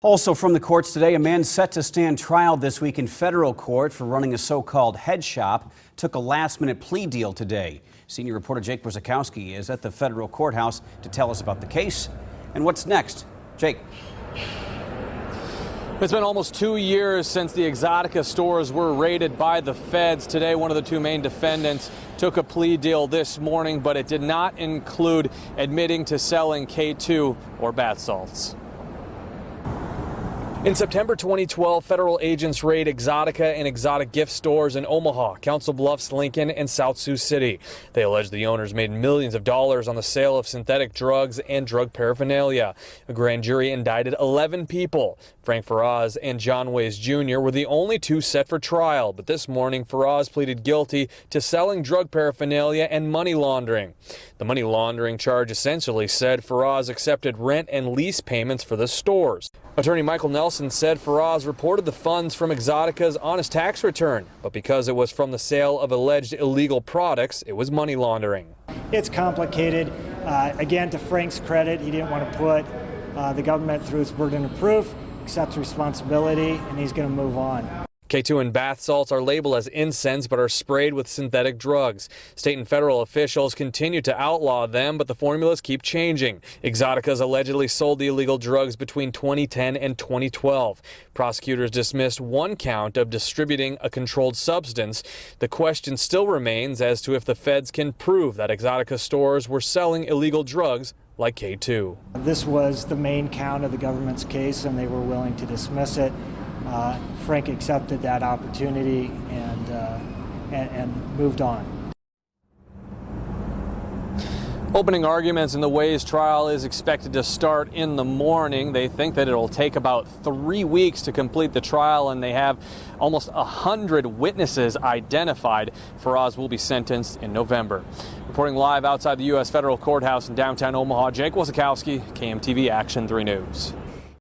Also from the courts today, a man set to stand trial this week in federal court for running a so-called head shop took a last-minute plea deal today. Senior reporter Jake Brzezikowski is at the federal courthouse to tell us about the case and what's next. Jake. It's been almost 2 years since the Exotica stores were raided by the feds. Today, one of the two main defendants took a plea deal this morning, but it did not include admitting to selling K2 or bath salts. In September 2012, federal agents raid Exotica and exotic gift stores in Omaha, Council Bluffs, Lincoln, and South Sioux City. They allege the owners made millions of dollars on the sale of synthetic drugs and drug paraphernalia. A grand jury indicted 11 people. Frank Faraz and John Ways Jr. were the only two set for trial, but this morning Faraz pleaded guilty to selling drug paraphernalia and money laundering. The money laundering charge essentially said Faraz accepted rent and lease payments for the stores. Attorney Michael Nelson said Faraz reported the funds from Exotica's on his tax return, but because it was from the sale of alleged illegal products, it was money laundering. It's complicated. Again, to Frank's credit, he didn't want to put the government through its burden of proof, accepts responsibility, and he's going to move on. K2 and bath salts are labeled as incense but are sprayed with synthetic drugs. State and federal officials continue to outlaw them, but the formulas keep changing. Exotica's allegedly sold the illegal drugs between 2010 and 2012. Prosecutors dismissed one count of distributing a controlled substance. The question still remains as to if the feds can prove that Exotica stores were selling illegal drugs like K2. This was the main count of the government's case, and they were willing to dismiss it. Frank accepted that opportunity and moved on. Opening arguments in the Ways trial is expected to start in the morning. They think that it'll take about 3 weeks to complete the trial, and they have almost 100 witnesses identified. Faraz will be sentenced in November. Reporting live outside the U.S. federal courthouse in downtown Omaha, Jake Brzezikowski, KMTV Action 3 News.